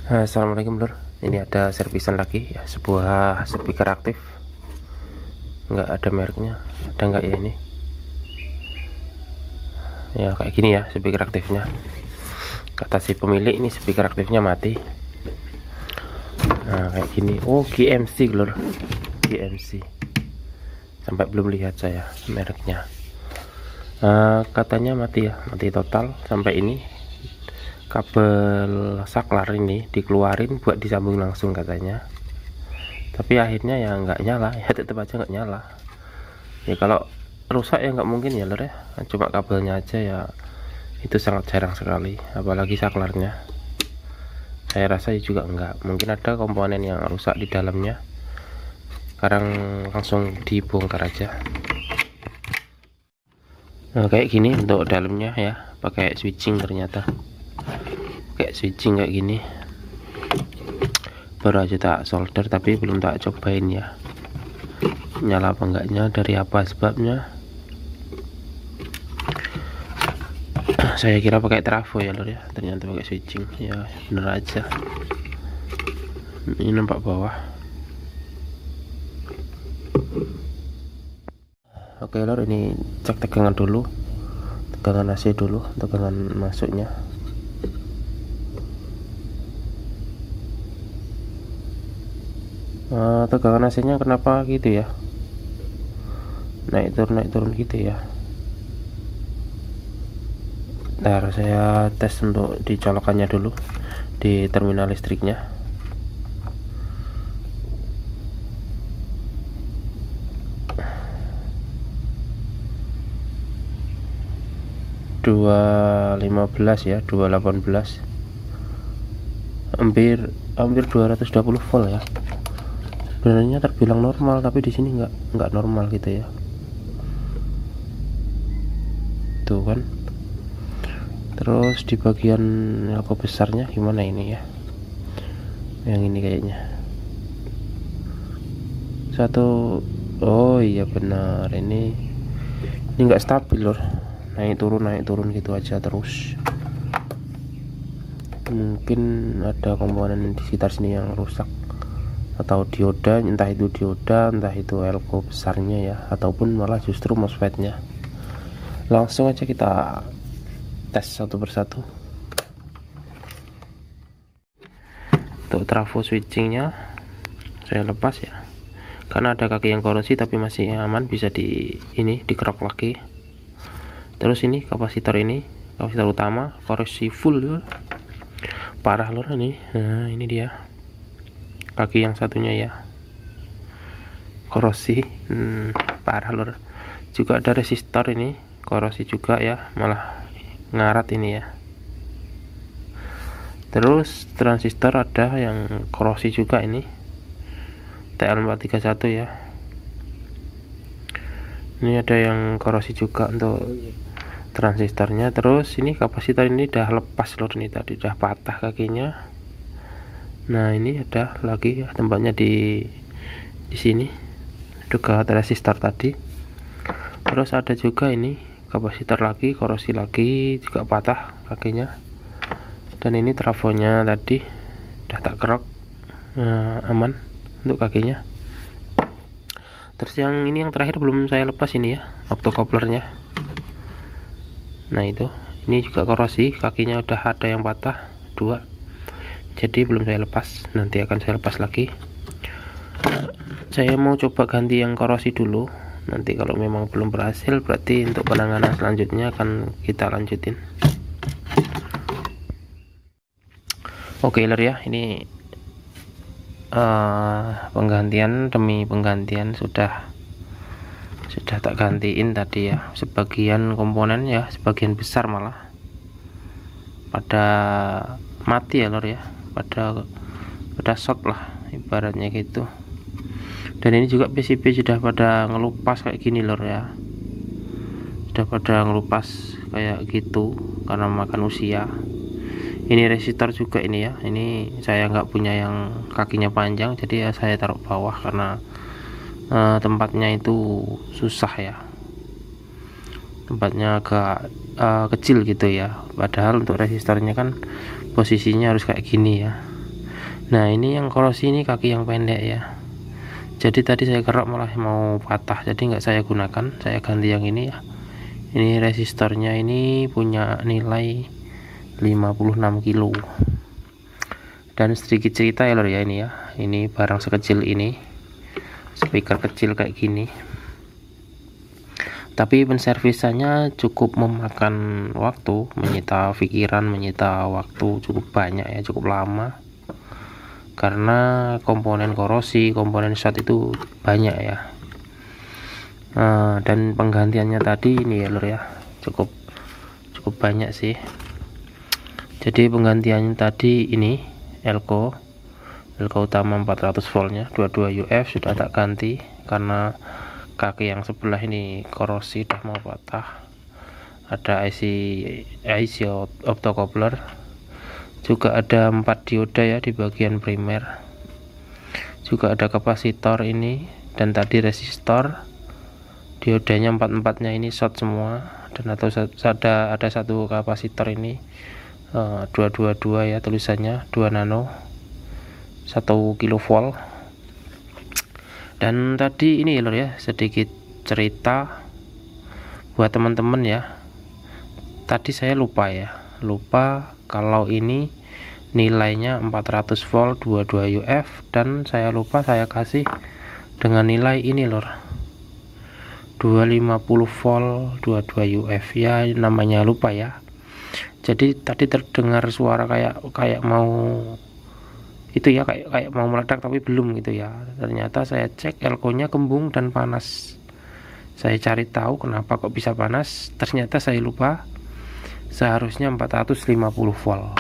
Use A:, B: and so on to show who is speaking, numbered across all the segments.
A: Assalamualaikum lur, ini ada servisan lagi ya, sebuah speaker aktif, nggak ada mereknya, ada nggak ya ini ya, kayak gini ya speaker aktifnya. Kata si pemilik ini speaker aktifnya mati. Nah kayak gini, oh GMC lur, GMC, sampai belum lihat saya mereknya. Katanya mati ya, mati total. Sampai ini kabel saklar ini dikeluarin buat disambung langsung katanya, tapi akhirnya ya nggak nyala ya, tetap aja nggak nyala ya. Kalau rusak ya nggak mungkin ya lur ya, cuma kabelnya aja ya, itu sangat jarang sekali, apalagi saklarnya. Saya rasa juga nggak mungkin ada komponen yang rusak di dalamnya, sekarang langsung dibongkar aja. Nah kayak gini untuk dalamnya ya, pakai switching, ternyata kayak switching kayak gini. Baru aja tak solder tapi belum tak cobain ya, nyala apa enggaknya, dari apa sebabnya. Saya kira pakai trafo ya lur ya, ternyata pakai switching ya, bener aja. Ini nampak bawah. Oke lur, ini cek tegangan dulu, tegangan AC dulu, tegangan masuknya. Tegangan AC nya kenapa gitu ya, naik turun gitu ya. Ntar saya tes untuk dicolokannya dulu di terminal listriknya. (215) ya, 218 hampir 220 volt ya. Sebenarnya terbilang normal, tapi di sini nggak normal gitu ya. Tuh kan. Terus di bagian lampu besarnya gimana ini ya? Yang ini kayaknya satu. Oh iya benar, ini nggak stabil lor, naik turun gitu aja terus. Mungkin ada komponen di sekitar sini yang rusak, atau dioda, entah itu dioda, entah itu elko besarnya ya, ataupun malah justru MOSFET-nya. Langsung aja kita tes satu persatu. Untuk trafo switchingnya saya lepas ya, karena ada kaki yang korosi tapi masih aman, bisa dikerok lagi. Terus ini kapasitor utama korosi full lur, parah lur ini. Nah ini dia kaki yang satunya ya, korosi parah lur. Juga ada resistor ini korosi juga ya, malah ngarat ini ya. Terus transistor ada yang korosi juga, ini TL431 ya, ini ada yang korosi juga untuk transistornya. Terus ini kapasitor ini udah lepas lor, ini tadi udah patah kakinya. Nah ini ada lagi ya, tempatnya di sini juga resistor tadi. Terus ada juga ini kapasitor lagi, korosi lagi, juga patah kakinya. Dan ini trafonya tadi udah tak kerok, aman untuk kakinya. Terus yang ini yang terakhir belum saya lepas ini ya, optocouplernya. Nah itu, ini juga korosi, kakinya udah ada yang patah 2, jadi belum saya lepas, nanti akan saya lepas lagi. Saya mau coba ganti yang korosi dulu, nanti kalau memang belum berhasil berarti untuk penanganan selanjutnya akan kita lanjutin. Oke lor ya, ini penggantian demi penggantian sudah tak gantiin tadi ya, sebagian komponen ya, sebagian besar malah pada mati ya lor ya, pada short lah ibaratnya gitu. Dan ini juga PCB sudah pada ngelupas kayak gini lor ya, sudah pada ngelupas kayak gitu karena makan usia. Ini resistor juga ini ya, ini saya nggak punya yang kakinya panjang, jadi ya saya taruh bawah karena tempatnya itu susah ya, tempatnya agak kecil gitu ya. Padahal untuk resistornya kan posisinya harus kayak gini ya, Nah ini yang korosi ini kaki yang pendek ya, jadi tadi saya kerok malah mau patah, jadi nggak saya gunakan, saya ganti yang ini ya. Ini resistornya ini punya nilai 56 kilo. Dan sedikit cerita ya lor ya, ini ya, ini barang sekecil ini, speaker kecil kayak gini, tapi penservisannya cukup memakan waktu, menyita pikiran, menyita waktu cukup banyak ya, cukup lama, karena komponen korosi, komponen short itu banyak ya. Dan penggantiannya tadi ini ya lor ya, cukup banyak sih. Jadi penggantiannya tadi ini elko utama 400 voltnya 22 UF sudah tak ganti, karena kaki yang sebelah ini korosi udah mau patah. Ada IC optocoupler, juga ada 4 dioda ya di bagian primer, juga ada kapasitor ini, dan tadi resistor. Diodanya 4-4 nya ini short semua, dan ada satu kapasitor ini 222 ya tulisannya, 2 nano 1 kilovolt. Dan tadi ini lor ya, sedikit cerita buat teman-teman ya, tadi saya lupa kalau ini nilainya 400 volt 22 UF, dan saya lupa saya kasih dengan nilai ini lor, 250 volt 22 UF ya, namanya lupa ya. Jadi tadi terdengar suara kayak mau itu ya, kayak mau meledak tapi belum gitu ya. Ternyata saya cek elko-nya kembung dan panas. Saya cari tahu kenapa kok bisa panas, ternyata saya lupa seharusnya 450 volt.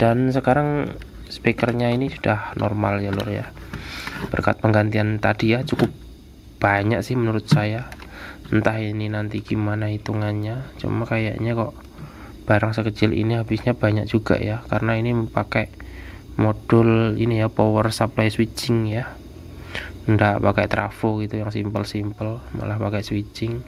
A: Dan sekarang speakernya ini sudah normal ya lor ya, berkat penggantian tadi ya, cukup banyak sih menurut saya. Entah ini nanti gimana hitungannya, cuma kayaknya kok barang sekecil ini habisnya banyak juga ya, karena ini pakai modul ini ya, power supply switching ya, enggak pakai trafo gitu yang simple, malah pakai switching.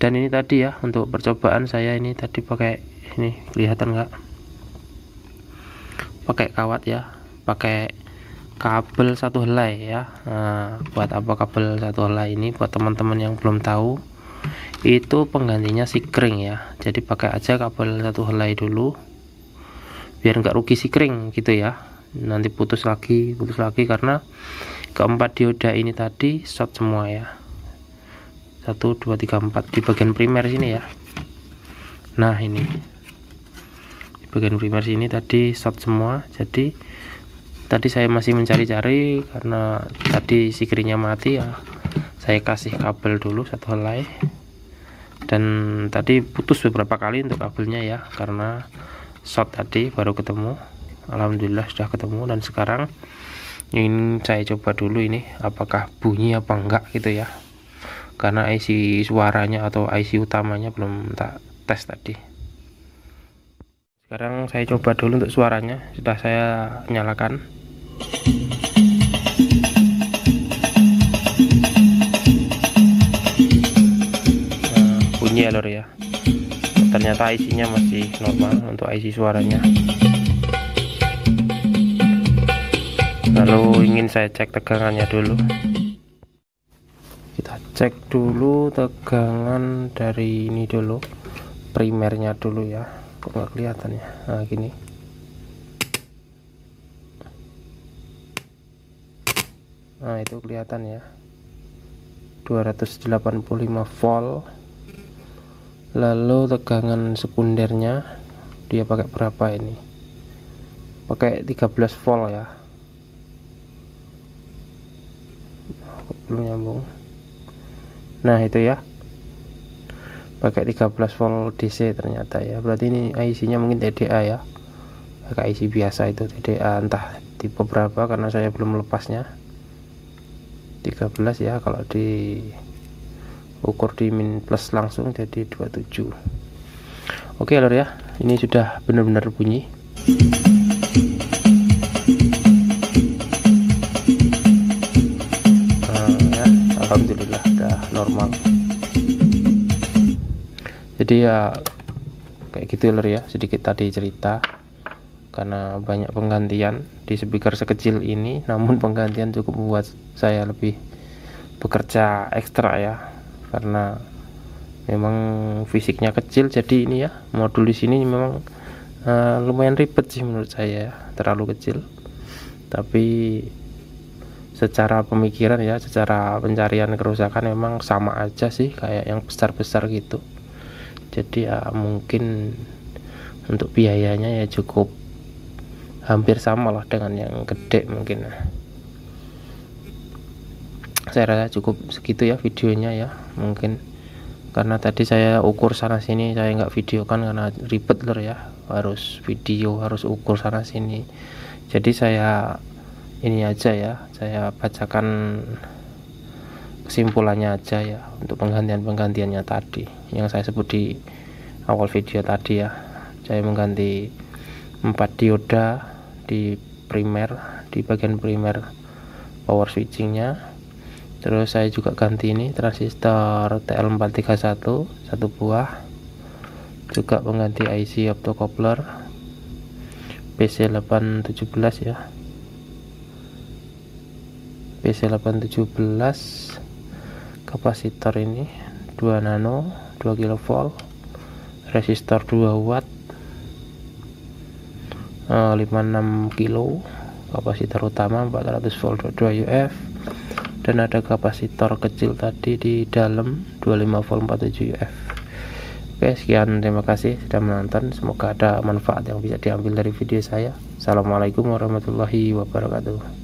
A: Dan ini tadi ya, untuk percobaan saya ini tadi pakai ini, kelihatan nggak, pakai kawat ya, pakai kabel 1 helai ya. Nah, buat apa kabel 1 helai ini? Buat teman-teman yang belum tahu, itu penggantinya sikring ya. Jadi pakai aja kabel 1 helai dulu, biar nggak rugi sikring gitu ya, nanti putus lagi karena keempat dioda ini tadi short semua ya, 1 2 3 4 di bagian primer sini ya. Nah ini di bagian primer sini tadi short semua, jadi tadi saya masih mencari-cari, karena tadi sikringnya mati ya, saya kasih kabel dulu 1 helai. Dan tadi putus beberapa kali untuk kabelnya ya, karena short tadi baru ketemu. Alhamdulillah sudah ketemu, dan sekarang ini saya coba dulu ini apakah bunyi apa enggak gitu ya, karena IC suaranya atau IC utamanya belum tak tes tadi. Sekarang saya coba dulu untuk suaranya, sudah saya nyalakan. Bunyi ya lor ya, ternyata IC-nya masih normal untuk IC suaranya. Lalu ingin saya cek tegangannya dulu. Kita cek dulu tegangan dari ini dulu, primernya dulu ya. Kok nggak kelihatan ya? Nah gini. Nah itu kelihatan ya, 285 volt. Lalu tegangan sekundernya dia pakai berapa ini? Pakai 13 volt ya. Belum nyambung. Nah itu ya, pakai 13 volt DC ternyata ya. Berarti ini IC-nya mungkin TDA ya, pakai IC biasa itu TDA, entah tipe berapa karena saya belum melepasnya. 13 ya, kalau di ukur di min plus langsung jadi 27. Oke lor ya, ini sudah benar-benar bunyi. Ya, alhamdulillah udah normal. Jadi ya kayak gitu lor ya, sedikit tadi cerita karena banyak penggantian di speaker sekecil ini, namun penggantian cukup membuat saya lebih bekerja ekstra ya, karena memang fisiknya kecil. Jadi ini ya, modul di sini memang lumayan ribet sih menurut saya, terlalu kecil. Tapi secara pemikiran ya, secara pencarian kerusakan memang sama aja sih kayak yang besar-besar gitu. Jadi ya mungkin untuk biayanya ya cukup hampir sama lah dengan yang gede mungkin. Saya rasa cukup segitu ya videonya ya, mungkin karena tadi saya ukur sana sini, saya nggak video kan karena ribet lor ya, harus video, harus ukur sana sini. Jadi saya ini aja ya, saya bacakan kesimpulannya aja ya untuk penggantiannya tadi yang saya sebut di awal video tadi ya. Saya mengganti 4 dioda di primer, di bagian primer power switchingnya. Terus saya juga ganti ini transistor TL431 satu buah, juga pengganti IC optocoupler PC817 ya, PC817, kapasitor ini 2 nano 2 kV, resistor 2 watt, 56 kilo, kapasitor utama 400 volt 2 UF, dan ada kapasitor kecil tadi di dalam 25 volt 47 UF. Oke, sekian, terima kasih sudah menonton, semoga ada manfaat yang bisa diambil dari video saya. Assalamualaikum warahmatullahi wabarakatuh.